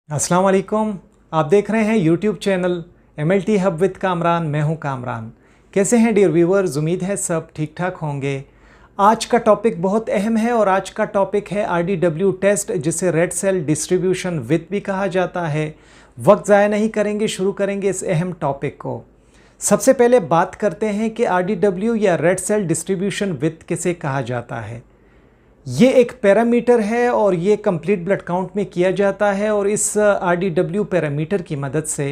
अस्सलाम वालेकुम। आप देख रहे हैं YouTube channel MLT hub with Kamran. मैं हूं कामरान। कैसे हैं डियर व्यूवर्स? उम्मीद है सब ठीक ठाक होंगे। आज का टॉपिक बहुत अहम है और आज का टॉपिक है RDW टेस्ट, जिसे रेड सेल डिस्ट्रीब्यूशन विथ भी कहा जाता है। वक्त ज़ाया नहीं करेंगे, शुरू करेंगे इस अहम टॉपिक को। सबसे पहले बात करते हैं कि RDW या रेड सेल डिस्ट्रीब्यूशन विथ किसे कहा जाता है। ये एक पैरामीटर है और ये कंप्लीट ब्लड काउंट में किया जाता है और इस RDW पैरामीटर की मदद से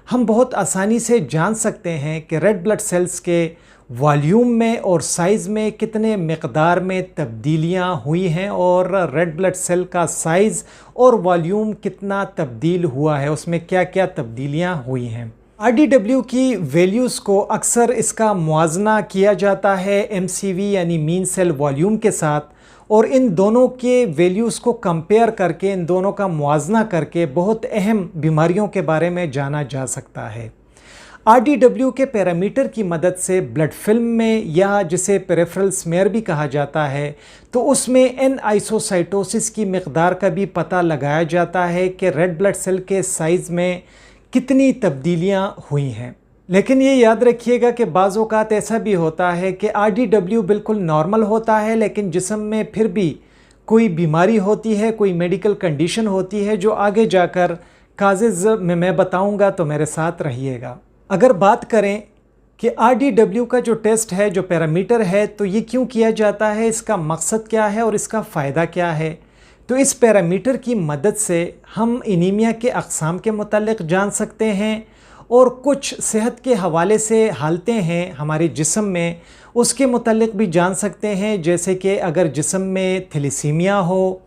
हम बहुत आसानी से जान सकते हैं कि रेड ब्लड सेल्स के वॉल्यूम में और साइज़ में कितने मिकदार में तब्दीलियां हुई हैं और रेड ब्लड सेल का साइज़ और वॉल्यूम कितना तब्दील हुआ है, उसमें क्या क्या तब्दीलियां हुई हैं। RDW की वैल्यूज़ को अक्सर इसका मुआजना किया जाता है MCV यानी मीन सेल वॉल्यूम के साथ, और इन दोनों के वैल्यूज़ को कंपेयर करके, इन दोनों का मुआजना करके बहुत अहम बीमारियों के बारे में जाना जा सकता है। RDW के पैरामीटर की मदद से ब्लड फिल्म में, या जिसे पेरिफेरल स्मेयर भी कहा जाता है, तो उसमें एन आइसोसाइटोसिस की मिकदार का भी पता लगाया जाता है कि रेड ब्लड सेल के साइज़ में कितनी तब्दीलियां हुई हैं। लेकिन ये याद रखिएगा कि बाज़ औक़ात ऐसा भी होता है कि RDW बिल्कुल नॉर्मल होता है, लेकिन जिस्म में फिर भी कोई बीमारी होती है, कोई मेडिकल कंडीशन होती है जो आगे जाकर काजेज़ में मैं बताऊंगा, तो मेरे साथ रहिएगा। अगर बात करें कि RDW का जो टेस्ट है, जो पैरामीटर है, तो ये क्यों किया जाता है, इसका मकसद क्या है और इसका फ़ायदा क्या है, तो इस पैरामीटर की मदद से हम एनीमिया के अक़साम के मुतालिक जान सकते हैं और कुछ सेहत के हवाले से हालतें हैं हमारे जिस्म में, उसके मुतालिक भी जान सकते हैं। जैसे कि अगर जिस्म में थैलेसीमिया हो,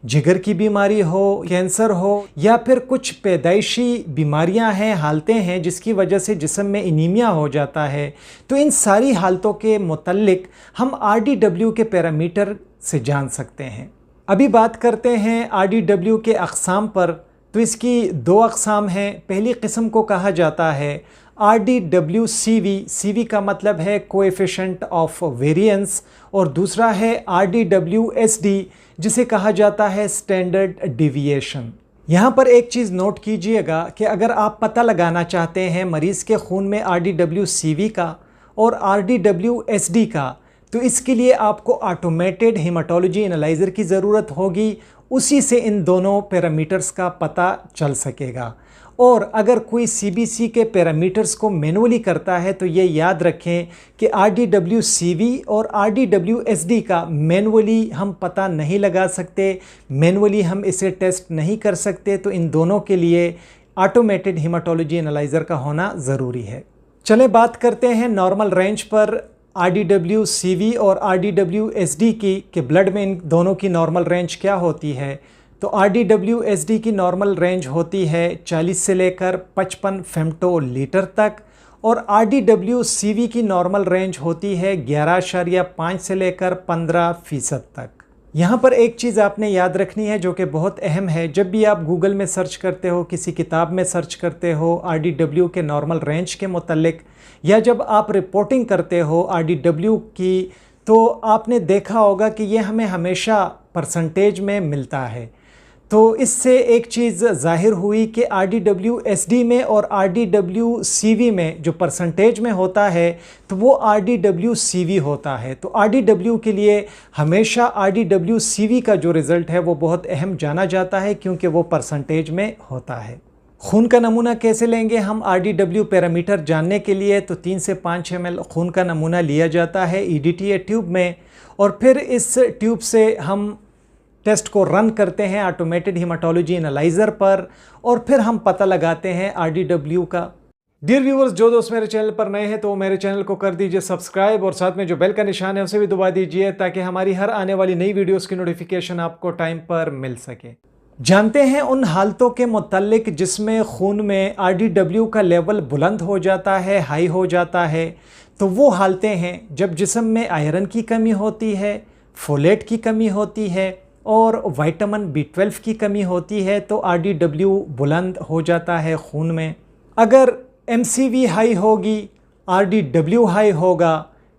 जिगर की बीमारी हो, कैंसर हो, या फिर कुछ पैदाइशी बीमारियां हैं, हालतें हैं जिसकी वजह से जिस्म में एनीमिया हो जाता है, तो इन सारी हालतों के मुतालिक हम RDW के पैरामीटर से जान सकते हैं। अभी बात करते हैं RDW के अक़साम पर। तो इसकी दो अक़साम हैं। पहली किस्म को कहा जाता है RDW-CV। CV का मतलब है कोएफिशिएंट ऑफ वेरिएंस, और दूसरा है RDW-SD, जिसे कहा जाता है स्टैंडर्ड डिविएशन। यहाँ पर एक चीज़ नोट कीजिएगा कि अगर आप पता लगाना चाहते हैं मरीज़ के खून में RDW-CV का और RDW-SD का, तो इसके लिए आपको ऑटोमेटेड हेमाटोलॉजी एनालाइज़र की ज़रूरत होगी। उसी से इन दोनों पैरामीटर्स का पता चल सकेगा। और अगर कोई CBC के पैरामीटर्स को मैनुअली करता है, तो ये याद रखें कि RDW-CV और RDW-SD का मैनुअली हम पता नहीं लगा सकते, मैनुअली हम इसे टेस्ट नहीं कर सकते। तो इन दोनों के लिए ऑटोमेटेड हेमाटोलॉजी एनालाइज़र का होना ज़रूरी है। चलें बात करते हैं नॉर्मल रेंज पर RDW-CV और RDW-SD की, कि ब्लड में इन दोनों की नॉर्मल रेंज क्या होती है। तो RDW-SD की नॉर्मल रेंज होती है 40 से लेकर 55 फेम्टोलीटर तक, और RDW-CV की नॉर्मल रेंज होती है 11.5 से लेकर 15% तक। यहाँ पर एक चीज़ आपने याद रखनी है जो कि बहुत अहम है। जब भी आप गूगल में सर्च करते हो, किसी किताब में सर्च करते हो RDW के नॉर्मल रेंज के मुतालिक, या जब आप रिपोर्टिंग करते हो RDW की, तो आपने देखा होगा कि ये हमें हमेशा परसेंटेज में मिलता है। तो इससे एक चीज़ ज़ाहिर हुई कि RDW-SD में और RDW-CV में जो परसेंटेज में होता है, तो वो RDW-CV होता है। तो RDW के लिए हमेशा RDW-CV का जो रिज़ल्ट है वो बहुत अहम जाना जाता है, क्योंकि वो परसेंटेज में होता है। खून का नमूना कैसे लेंगे हम RDW पैरामीटर जानने के लिए? तो 3 से 5 ml खून का नमूना लिया जाता है EDTA ट्यूब में, और फिर इस ट्यूब से हम टेस्ट को रन करते हैं ऑटोमेटेड हेमाटोलॉजी एनालाइज़र पर, और फिर हम पता लगाते हैं RDW का। डियर व्यूवर्स, जो दोस्त मेरे चैनल पर नए हैं तो वो मेरे चैनल को कर दीजिए सब्सक्राइब, और साथ में जो बेल का निशान है उसे भी दबा दीजिए, ताकि हमारी हर आने वाली नई वीडियोस की नोटिफिकेशन आपको टाइम पर मिल सके। जानते हैं उन हालतों के मुतालिक जिसमें खून में RDW का लेवल बुलंद हो जाता है, हाई हो जाता है। तो वो हालतें हैं जब जिस्म में आयरन की कमी होती है, फोलेट की कमी होती है और विटामिन B12 की कमी होती है, तो RDW बुलंद हो जाता है खून में। अगर MCV हाई होगी, RDW हाई होगा,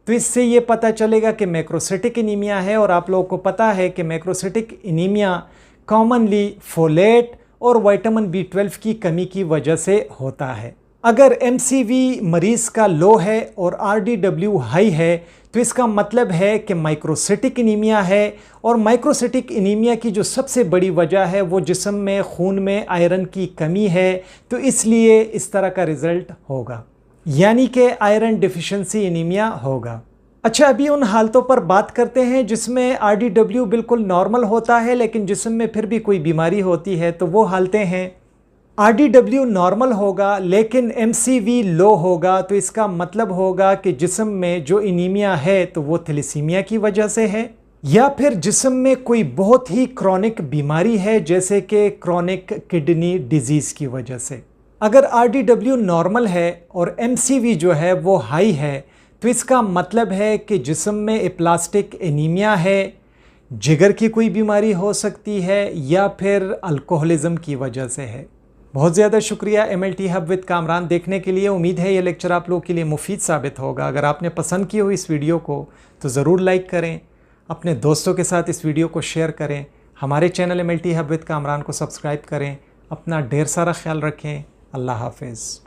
तो इससे ये पता चलेगा कि मैक्रोसाइटिक एनीमिया है। और आप लोगों को पता है कि मैक्रोसाइटिक एनीमिया कॉमनली फोलेट और विटामिन B12 की कमी की वजह से होता है। अगर MCV मरीज़ का लो है और RDW हाई है तो इसका मतलब है कि माइक्रोसिटिक एनीमिया है, और माइक्रोसिटिक एनीमिया की जो सबसे बड़ी वजह है वो जिस्म में खून में आयरन की कमी है, तो इसलिए इस तरह का रिज़ल्ट होगा, यानी कि आयरन डिफिशिएंसी एनीमिया होगा। अच्छा, अभी उन हालतों पर बात करते हैं जिसमें RDW बिल्कुल नॉर्मल होता है लेकिन जिस्म में फिर भी कोई बीमारी होती है। तो वो हालतें हैं, RDW नॉर्मल होगा लेकिन MCV लो होगा, तो इसका मतलब होगा कि जिस्म में जो एनीमिया है तो वो थैलेसीमिया की वजह से है, या फिर जिस्म में कोई बहुत ही क्रॉनिक बीमारी है जैसे कि क्रॉनिक किडनी डिजीज़ की वजह से। अगर RDW नॉर्मल है और MCV जो है वो हाई है तो इसका मतलब है कि जिस्म में एप्लास्टिक एनीमिया है, जिगर की कोई बीमारी हो सकती है, या फिर अल्कोहलिज्म की वजह से है। बहुत ज़्यादा शुक्रिया MLT हब विद कामरान देखने के लिए। उम्मीद है ये लेक्चर आप लोगों के लिए मुफीद साबित होगा। अगर आपने पसंद की हो इस वीडियो को तो ज़रूर लाइक करें, अपने दोस्तों के साथ इस वीडियो को शेयर करें, हमारे channel MLT hub with Kamran को सब्सक्राइब करें। अपना ढेर सारा ख्याल रखें। अल्लाह हाफिज़।